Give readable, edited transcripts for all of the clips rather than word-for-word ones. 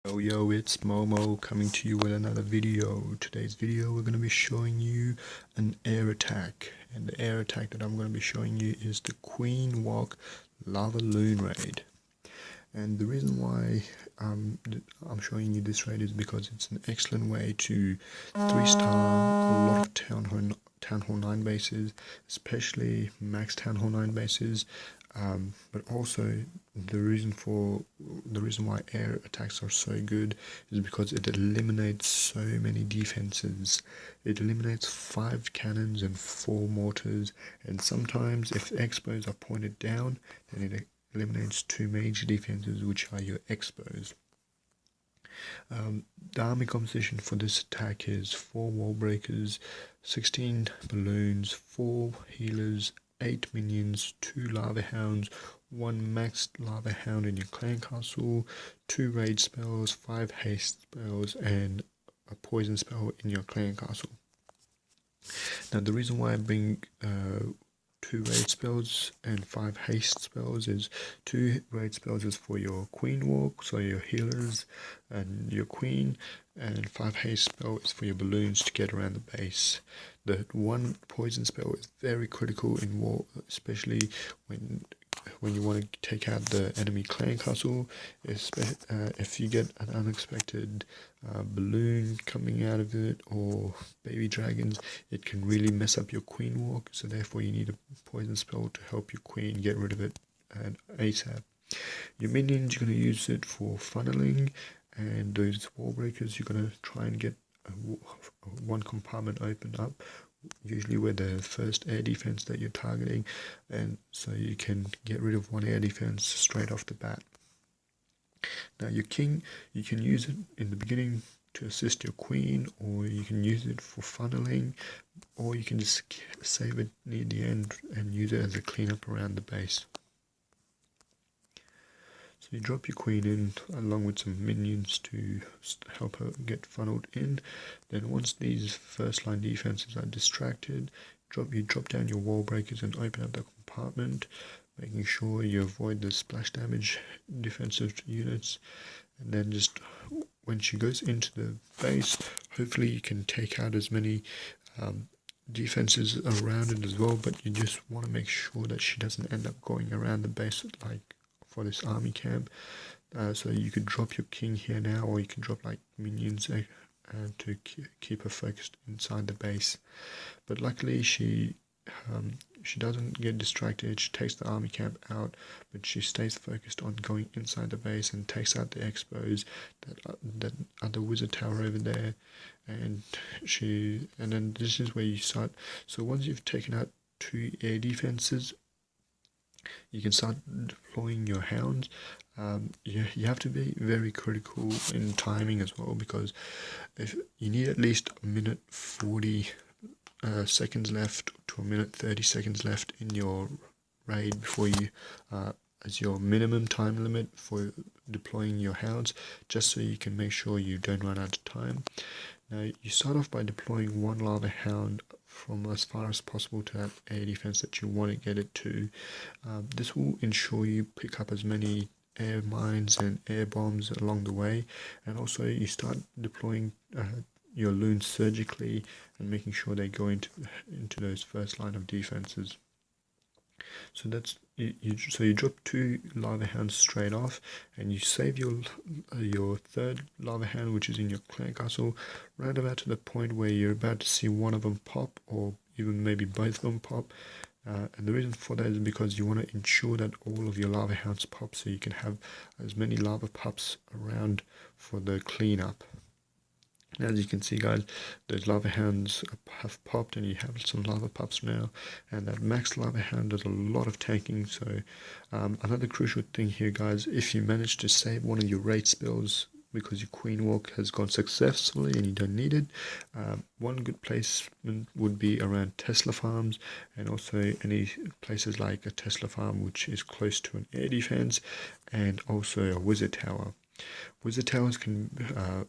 Yo, it's Momo coming to you with another video. Today's video we're going to be showing you an air attack, and the air attack that I'm going to be showing you is the Queen Walk Lavaloon raid. And the reason why I'm showing you this raid is because it's an excellent way to 3-star a lot of Town Hall 9 bases, especially max Town Hall 9 bases. But also the reason why air attacks are so good is because it eliminates so many defenses. It eliminates 5 cannons and 4 mortars, and sometimes if expos are pointed down, then it eliminates 2 major defenses, which are your expos. The army composition for this attack is 4 wall breakers, 16 balloons, 4 healers, 8 minions, 2 lava hounds, 1 maxed lava hound in your clan castle, 2 raid spells, 5 haste spells, and a poison spell in your clan castle. Now the reason why I bring 2 raid spells and 5 haste spells is 2 raid spells is for your queen walk, so your healers and your queen, and 5 haste spell is for your balloons to get around the base. The 1 poison spell is very critical in war, especially when you want to take out the enemy clan castle. If you get an unexpected balloon coming out of it or baby dragons, it can really mess up your queen walk, so therefore you need a poison spell to help your queen get rid of it ASAP. Your minions, you're going to use it for funneling, and those wall breakers, you're going to try and get one compartment open up, usually where the first air defense that you're targeting, and so you can get rid of 1 air defense straight off the bat. Now your king, you can use it in the beginning to assist your queen, or you can use it for funneling, or you can just save it near the end and use it as a cleanup around the base. So you drop your queen in along with some minions to help her get funneled in. Then once these first line defenses are distracted, you drop down your wall breakers and open up the compartment, making sure you avoid the splash damage defensive units. And then just when she goes into the base, hopefully you can take out as many defenses around it as well, but you just want to make sure that she doesn't end up going around the base like for this army camp. So you could drop your king here now, or you can drop like minions to keep her focused inside the base. But luckily she doesn't get distracted. She takes the army camp out, but she stays focused on going inside the base and takes out the expos, that other wizard tower over there, and then this is where you start. So once you've taken out 2 air defenses, you can start deploying your hounds. You have to be very critical in timing as well, because if you need at least a minute 40 seconds left to a minute 30 seconds left in your raid before you as your minimum time limit for deploying your hounds, just so you can make sure you don't run out of time. Now you start off by deploying 1 lava hound from as far as possible to that air defense that you want to get it to. This will ensure you pick up as many air mines and air bombs along the way, and also you start deploying your loons surgically and making sure they go into those first line of defenses. So that's so you drop 2 lava hounds straight off, and you save your 3rd lava hound, which is in your clan castle, right about to the point where you're about to see one of them pop, or even maybe both of them pop. And the reason for that is because you want to ensure that all of your lava hounds pop, so you can have as many lava pups around for the cleanup. And as you can see, guys, those lava hounds have popped, and you have some lava pups now, and that max lava hound does a lot of tanking. So another crucial thing here, guys, if you manage to save one of your raid spells because your queen walk has gone successfully and you don't need it, one good placement would be around Tesla farms, and also any places like a Tesla farm which is close to an air defense, and also a wizard tower. Wizard towers can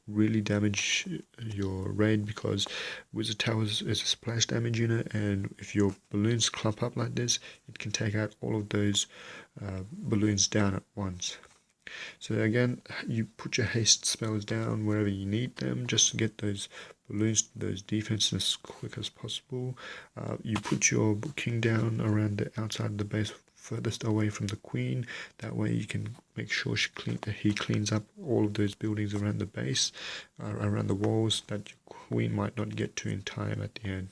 really damage your raid, because wizard towers is a splash damage unit, and if your balloons clump up like this, it can take out all of those balloons down at once. So again, you put your haste spells down wherever you need them, just to get those balloons to those defenses as quick as possible. You put your king down around the outside of the base, furthest away from the queen. That way you can make sure he cleans up all of those buildings around the base, around the walls, that your queen might not get to in time at the end.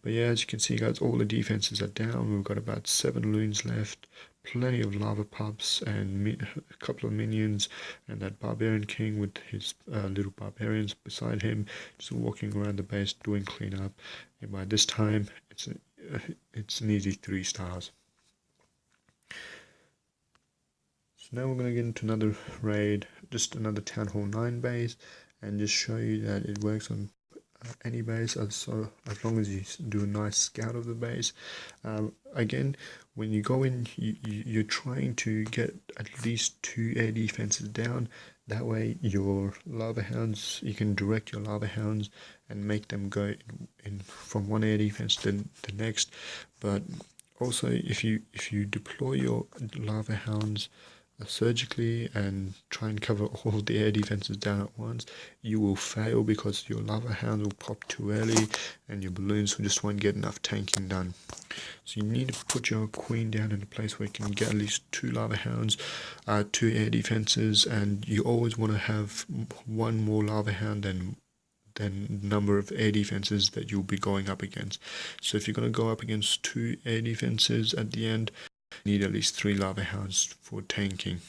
But yeah, as you can see guys, all the defenses are down. We've got about 7 loons left, plenty of lava pups and a couple of minions, and that barbarian king with his little barbarians beside him, just walking around the base doing cleanup. And by this time, it's an easy 3 stars. So now we're going to get into another raid, just another Town Hall 9 base, and just show you that it works on any base, so as long as you do a nice scout of the base. Again, when you go in, you're trying to get at least 2 air defenses down. That way your lava hounds, you can direct your lava hounds and make them go in from one air defense to the next. But also if you deploy your lava hounds surgically and try and cover all the air defenses down at once, you will fail because your lava hounds will pop too early and your balloons just won't get enough tanking done. So you need to put your queen down in a place where you can get at least 2 lava hounds, 2 air defenses, and you always want to have 1 more lava hound than number of air defenses that you'll be going up against. So if you're going to go up against 2 air defenses at the end, need at least 3 lava hounds for tanking.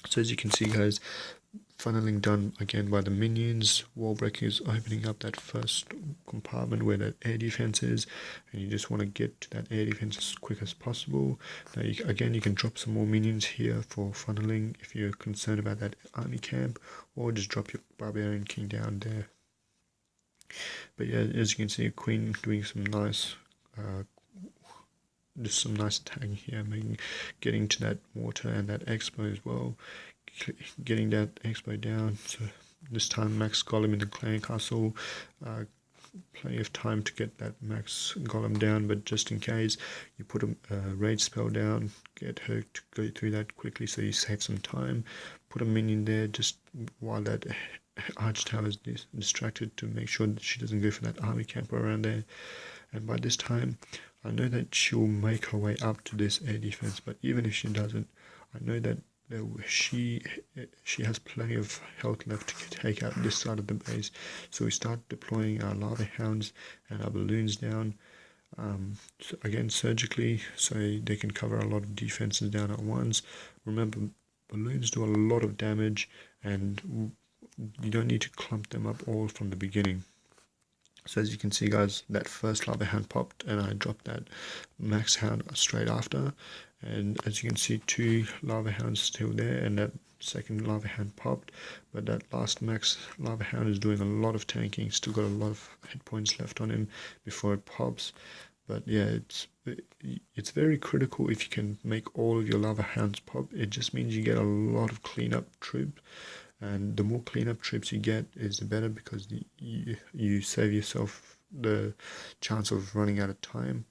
So as you can see guys, funneling done again by the minions. Wall breakers opening up that first compartment where that air defense is, and you just want to get to that air defense as quick as possible. Now again, you can drop some more minions here for funneling if you're concerned about that army camp, or just drop your barbarian king down there. But yeah, as you can see, queen doing some nice just some nice attacking here, getting to that water and that expo as well, getting that expo down. So this time max golem in the clan castle, plenty of time to get that max golem down, but just in case, you put a raid spell down, get her to go through that quickly so you save some time. Put a minion there just while that arch tower is distracted, to make sure that she doesn't go for that army camp around there. And by this time, I know that she'll make her way up to this air defense, but even if she doesn't, I know that she has plenty of health left to take out this side of the base. So we start deploying our lava hounds and our balloons down, so again surgically, so they can cover a lot of defenses down at once. Remember, balloons do a lot of damage, and you don't need to clump them up all from the beginning. So as you can see guys, that first lava hound popped and I dropped that max hound straight after, and as you can see, 2 lava hounds still there, and that second lava hound popped, but that last max lava hound is doing a lot of tanking, still got a lot of hit points left on him before it pops. But yeah, it's very critical if you can make all of your lava hounds pop. It just means you get a lot of cleanup troops, and the more cleanup troops you get is the better, because you save yourself the chance of running out of time.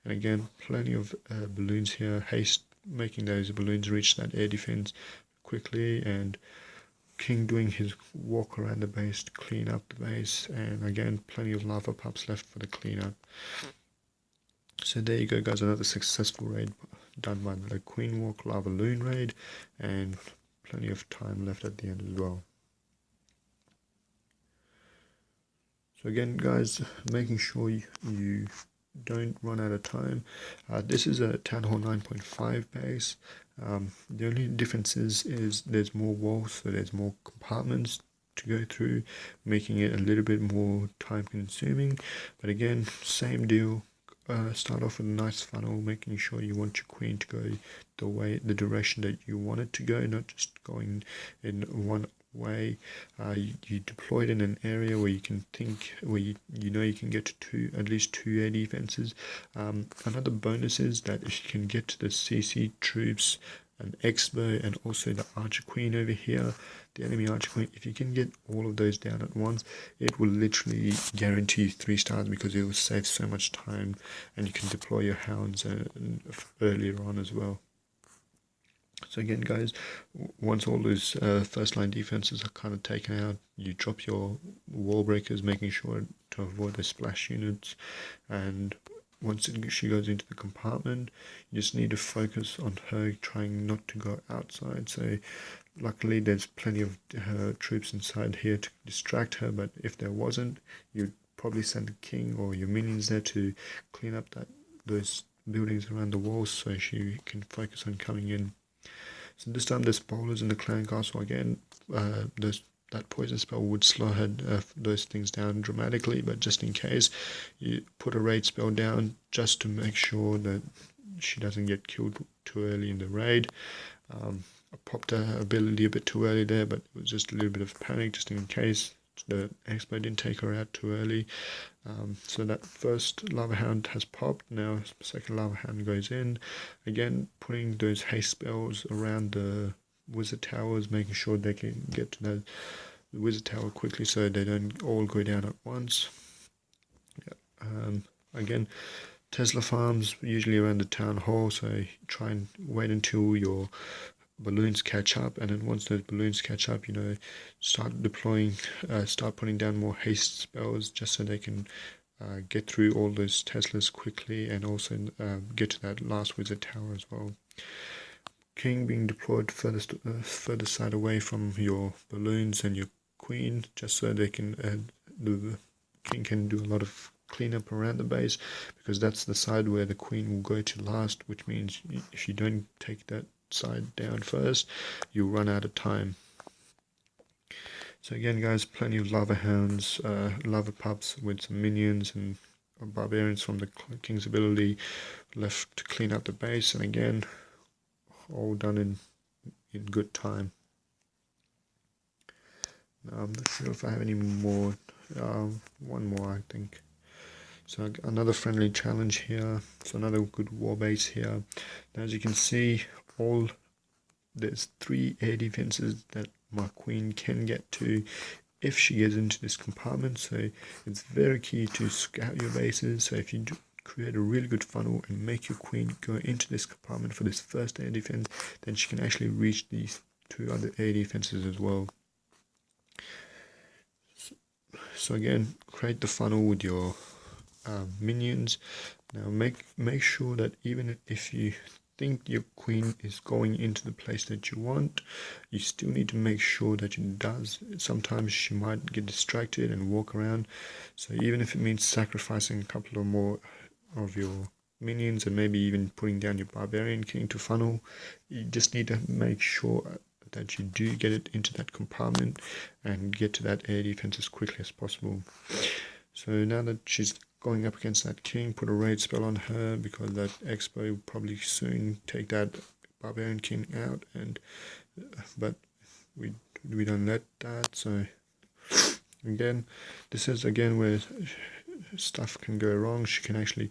And again, plenty of balloons here, haste making those balloons reach that air defense quickly, and King doing his walk around the base to clean up the base, and again plenty of lava pups left for the cleanup. So there you go guys, another successful raid done by the Queen Walk Lavaloon raid, and plenty of time left at the end as well. So again guys, making sure you don't run out of time. This is a Town Hall 9.5 base. The only difference is there's more walls, so there's more compartments to go through, making it a little bit more time consuming. But again, same deal. Start off with a nice funnel, making sure you want your queen to go the direction that you want it to go, not just going in one way. You deploy it in an area where you can you know you can get to at least 2 air defenses. Another bonus is that if you can get to the CC troops, an expo, and also the archer queen over here, the enemy archer queen, if you can get all of those down at once, it will literally guarantee you 3 stars, because it will save so much time, and you can deploy your hounds earlier on as well. So again, guys, once all those first line defenses are kind of taken out, you drop your wall breakers, making sure to avoid the splash units. And once she goes into the compartment, you just need to focus on her trying not to go outside. So luckily there's plenty of troops inside here to distract her, but if there wasn't, you'd probably send the king or your minions there to clean up those buildings around the walls so she can focus on coming in. So this time there's bowlers in the clan castle again. That poison spell would slow her, those things down dramatically, but just in case, you put a raid spell down just to make sure that she doesn't get killed too early in the raid. I popped her ability a bit too early there, but it was just a little bit of panic just in case the expo didn't take her out too early. So that first lava hound has popped. Now second lava hound goes in. Again, putting those haste spells around the wizard towers, making sure they can get to the wizard tower quickly so they don't all go down at once. Again, Tesla farms usually around the town hall, so try and wait until your balloons catch up, and then once those balloons catch up, start deploying, start putting down more haste spells just so they can get through all those Teslas quickly, and also get to that last wizard tower as well. King being deployed further side away from your balloons and your queen, just so they can the king can do a lot of cleanup around the base, because that's the side where the queen will go to last, which means if you don't take that side down first, you'll run out of time. So again, guys, plenty of lava hounds, lava pups with some minions and barbarians from the king's ability left to clean up the base, and again, all done in good time. Now, I'm not sure if I have any more. One more, I think. So another friendly challenge here. So another good war base here. Now, as you can see, there's 3 air defenses that my queen can get to if she gets into this compartment. So it's very key to scout your bases. So if you create a really good funnel and make your queen go into this compartment for this first air defense, then she can actually reach these 2 other air defenses as well. So again, create the funnel with your minions. Now make sure that even if you think your queen is going into the place that you want, you still need to make sure that it does. Sometimes she might get distracted and walk around, so even if it means sacrificing a couple or more of your minions and maybe even putting down your barbarian king to funnel, you just need to make sure that you do get it into that compartment and get to that air defense as quickly as possible. So now that she's going up against that king, put a raid spell on her, because that expo will probably soon take that barbarian king out, but we don't let that. So again, this is again where stuff can go wrong. She can actually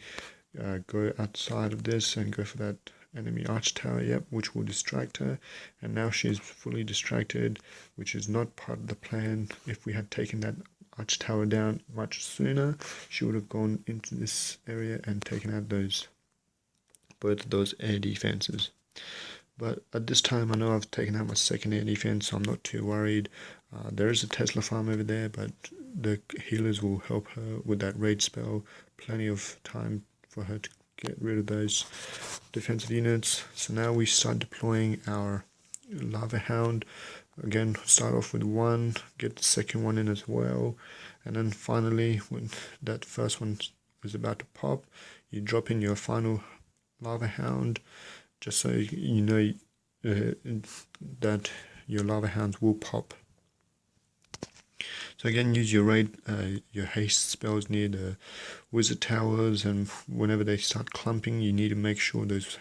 go outside of this and go for that enemy arch tower, which will distract her, and now she's fully distracted, which is not part of the plan. If we had taken that arch tower down much sooner, she would have gone into this area and taken out both of those air defenses. But at this time, I know I've taken out my second air defense, so I'm not too worried. There is a Tesla farm over there, but the healers will help her with that raid spell. Plenty of time for her to get rid of those defensive units. So now we start deploying our lava hound. Again, start off with 1, get the second one in as well, and then finally, when that first one is about to pop, you drop in your final lava hound, just so you know that your lava hounds will pop. So again, use your haste spells near the wizard towers, and whenever they start clumping, you need to make sure those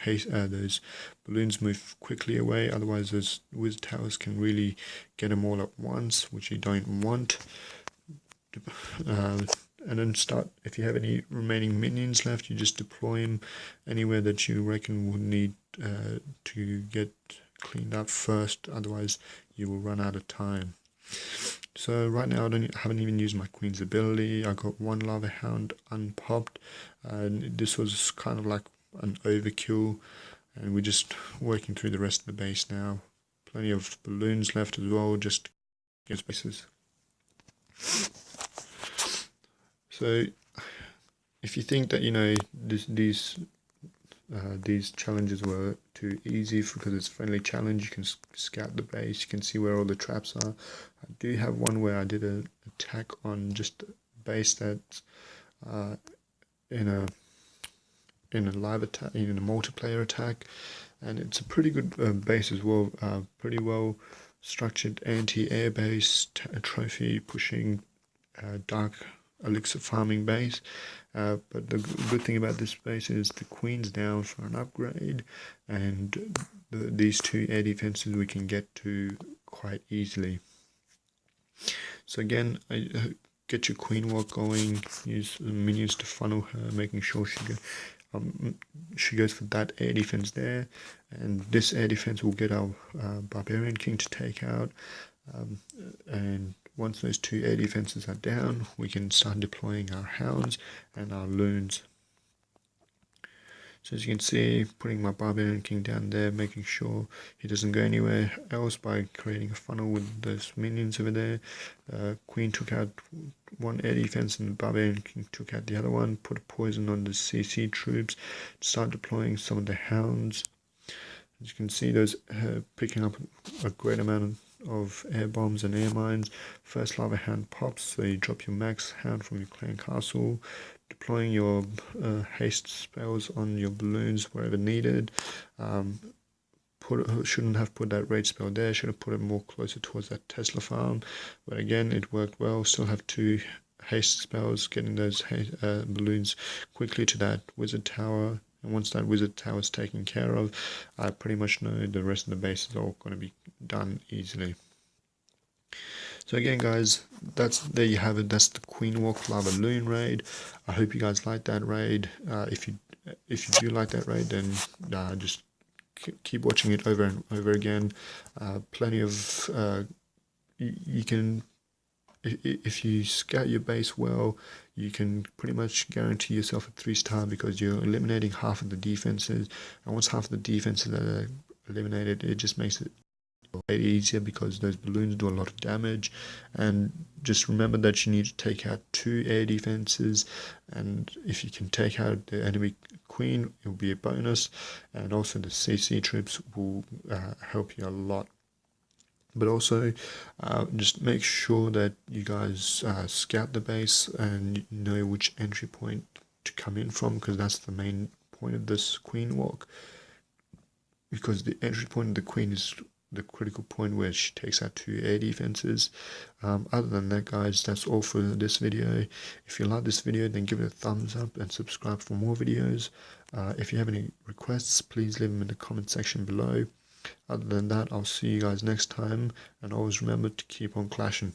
balloons move quickly away. Otherwise, those wizard towers can really get them all at once, which you don't want. And then if you have any remaining minions left, you just deploy them anywhere that you reckon will need to get cleaned up first. Otherwise, you will run out of time. So right now I haven't even used my queen's ability. I got 1 lava hound unpopped, and this was kind of like an overkill. And we're just working through the rest of the base now. Plenty of balloons left as well, just get spaces. So if you think that, you know, these challenges were too easy because it's a friendly challenge, you can scout the base, you can see where all the traps are. I do have one where I did an attack on just a base that's in a live attack, in a multiplayer attack, and it's a pretty good base as well. Pretty well structured anti-air base, trophy pushing, dark elixir farming base. But the good thing about this base is the queen's down for an upgrade, and these two air defenses we can get to quite easily. So again, get your queen walk going, use the minions to funnel her, making sure she goes for that air defense there, and this air defense will get our barbarian king to take out, and once those two air defenses are down, we can start deploying our hounds and our loons. So as you can see, putting my barbarian king down there, making sure he doesn't go anywhere else by creating a funnel with those minions over there. Queen took out one air defense and the barbarian king took out the other one. Put a poison on the CC troops. Start deploying some of the hounds. As you can see, those picking up a great amount of air bombs and air mines. First lava hound pops, so you drop your max hound from your clan castle, deploying your haste spells on your balloons wherever needed. Shouldn't have put that raid spell there, should have put it more closer towards that Tesla farm, but again it worked well. Still have two haste spells, getting those balloons quickly to that wizard tower. And once that wizard tower is taken care of, I pretty much know the rest of the base is all going to be done easily. So again guys, there you have it. That's the Queen Walk Lavaloon raid. I hope you guys like that raid. If you do like that raid, then just keep watching it over and over again. Plenty of you can, if you scout your base well, you can pretty much guarantee yourself a 3-star because you're eliminating half of the defenses, and once half of the defenses are eliminated, it just makes it way easier because those balloons do a lot of damage. And just remember that you need to take out 2 air defenses, and if you can take out the enemy queen, it will be a bonus, and also the CC troops will help you a lot. But also just make sure that you guys scout the base and know which entry point to come in from, because that's the main point of this queen walk, because the entry point of the queen is the critical point where she takes out 2 air defenses. Other than that guys, that's all for this video. If you like this video, then give it a thumbs up and subscribe for more videos. If you have any requests, please leave them in the comment section below. Other than that, I'll see you guys next time, and always remember to keep on clashing.